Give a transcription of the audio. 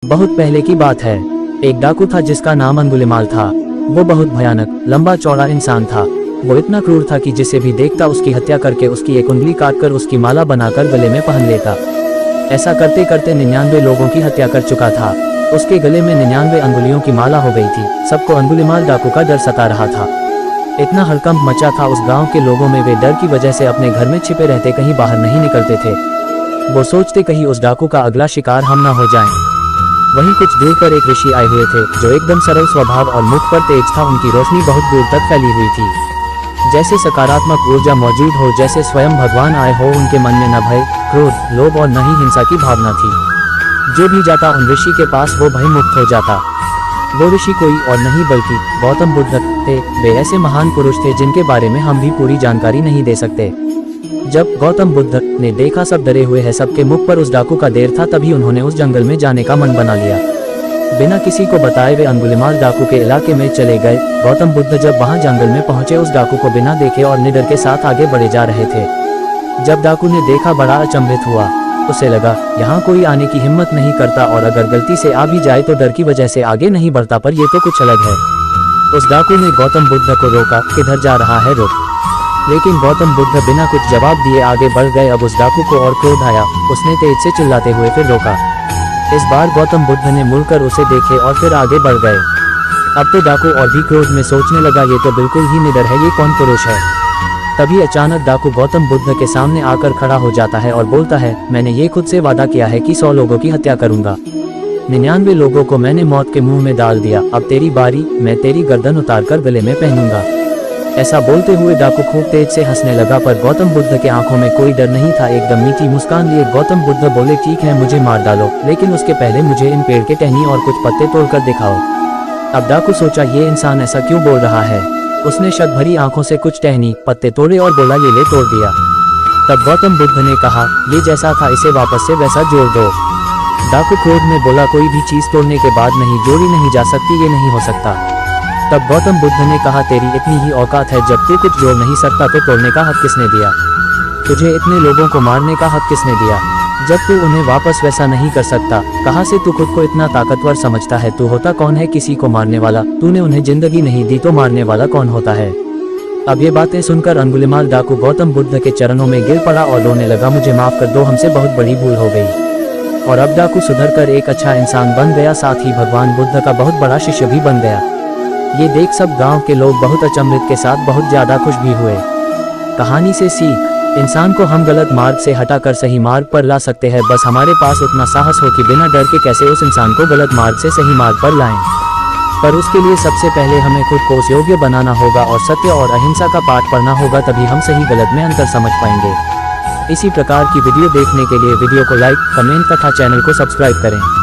बहुत पहले की बात है। एक डाकू था जिसका नाम अंगुलिमाल था। वो बहुत भयानक, लंबा चौड़ा इंसान था। वो इतना क्रूर था कि जिसे भी देखता उसकी हत्या करके उसकी एक उंगली काटकर उसकी माला बनाकर गले में पहन लेता। ऐसा करते करते 99 लोगों की हत्या कर चुका था। उसके गले में 99 अंगुलियों की माला हो गई थी। सबको अंगुलिमाल डाकू का डर सता रहा था। इतना हड़कंप मचा था उस गांव के लोगों में, वे डर की वजह से अपने घर में छिपे रहते, कहीं बाहर नहीं निकलते थे। वो सोचते कहीं उस डाकू का अगला शिकार हम ना हो जाएं। वहीं कुछ दूर पर एक ऋषि आए हुए थे जो एकदम सरल स्वभाव और मुख पर तेज था। उनकी रोशनी बहुत दूर तक फैली हुई थी, जैसे सकारात्मक ऊर्जा मौजूद हो, जैसे स्वयं भगवान आए हो। उनके मन में न भय, क्रोध, लोभ और न ही हिंसा की भावना थी। जो भी जाता उन ऋषि के पास वो भय मुक्त हो जाता। वो ऋषि कोई और नहीं बल्कि गौतम बुद्ध थे। वे ऐसे महान पुरुष थे जिनके बारे में हम भी पूरी जानकारी नहीं दे सकते। जब गौतम बुद्ध ने देखा सब डरे हुए हैं, सबके मुख पर उस डाकू का देर था, तभी उन्होंने उस जंगल में जाने का मन बना लिया। बिना किसी को बताए वे अंगुलिमाल डाकू के इलाके में चले गए। गौतम बुद्ध जब वहां जंगल में पहुंचे, उस डाकू को बिना देखे और निडर के साथ आगे बढ़े जा रहे थे। जब डाकू ने देखा, बड़ा अचंभित हुआ। उसे लगा यहाँ कोई आने की हिम्मत नहीं करता, और अगर गलती से आ भी जाए तो डर की वजह से आगे नहीं बढ़ता, पर ये तो कुछ अलग है। उस डाकू ने गौतम बुद्ध को रोका, किधर जा रहा है, रुक। लेकिन गौतम बुद्ध बिना कुछ जवाब दिए आगे बढ़ गए। अब उस डाकू को और क्रोध आया। उसने तेज से चिल्लाते हुए फिर रोका। इस बार गौतम बुद्ध ने मुड़कर उसे देखे और फिर आगे बढ़ गए। अब तो डाकू और भी क्रोध में सोचने लगा, ये तो बिल्कुल ही निडर है, ये कौन पुरुष है। तभी अचानक डाकू गौतम बुद्ध के सामने आकर खड़ा हो जाता है और बोलता है, मैंने ये खुद से वादा किया है कि 100 लोगों की हत्या करूंगा। 99 लोगों को मैंने मौत के मुंह में डाल दिया। अब तेरी बारी, मैं तेरी गर्दन उतारकर गले में पहनूंगा। ऐसा बोलते हुए डाकू खूब तेज से हंसने लगा, पर गौतम बुद्ध के आंखों में कोई डर नहीं था। एकदम मीठी मुस्कान लिए गौतम बुद्ध बोले, ठीक है, मुझे मार डालो, लेकिन उसके पहले मुझे इन पेड़ के टहनी और कुछ पत्ते तोड़कर दिखाओ। अब डाकू सोचा, ये इंसान ऐसा क्यों बोल रहा है। उसने शक भरी आंखों से कुछ टहनी पत्ते तोड़े और बोला, ये ले, तोड़ दिया। तब गौतम बुद्ध ने कहा, ये जैसा था इसे वापस से वैसा जोड़ दो। डाकू क्रोध में बोला, कोई भी चीज तोड़ने के बाद नहीं जोड़ी नहीं जा सकती, ये नहीं हो सकता। तब गौतम बुद्ध ने कहा, तेरी इतनी ही औकात है, जब तू कुछ जोड़ नहीं सकता तो तोड़ने का हक किसने दिया। तुझे इतने लोगों को मारने का हक किसने दिया, जब तू उन्हें वापस वैसा नहीं कर सकता। कहाँ से तू खुद को इतना ताकतवर समझता है। तू होता कौन है किसी को मारने वाला। तूने उन्हें जिंदगी नहीं दी तो मारने वाला कौन होता है। अब ये बातें सुनकर अंगुलिमाल डाकू गौतम बुद्ध के चरणों में गिर पड़ा और रोने लगा, मुझे माफ कर दो, हमसे बहुत बड़ी भूल हो गई। और अब डाकू सुधर कर एक अच्छा इंसान बन गया, साथ ही भगवान बुद्ध का बहुत बड़ा शिष्य भी बन गया। ये देख सब गांव के लोग बहुत अचंभित के साथ बहुत ज्यादा खुश भी हुए। कहानी से सीख, इंसान को हम गलत मार्ग से हटाकर सही मार्ग पर ला सकते हैं, बस हमारे पास उतना साहस हो कि बिना डर के कैसे उस इंसान को गलत मार्ग से सही मार्ग पर लाएं। पर उसके लिए सबसे पहले हमें खुद को उस योग्य बनाना होगा और सत्य और अहिंसा का पाठ पढ़ना होगा, तभी हम सही गलत में अंतर समझ पाएंगे। इसी प्रकार की वीडियो देखने के लिए वीडियो को लाइक, कमेंट तथा चैनल को सब्सक्राइब करें।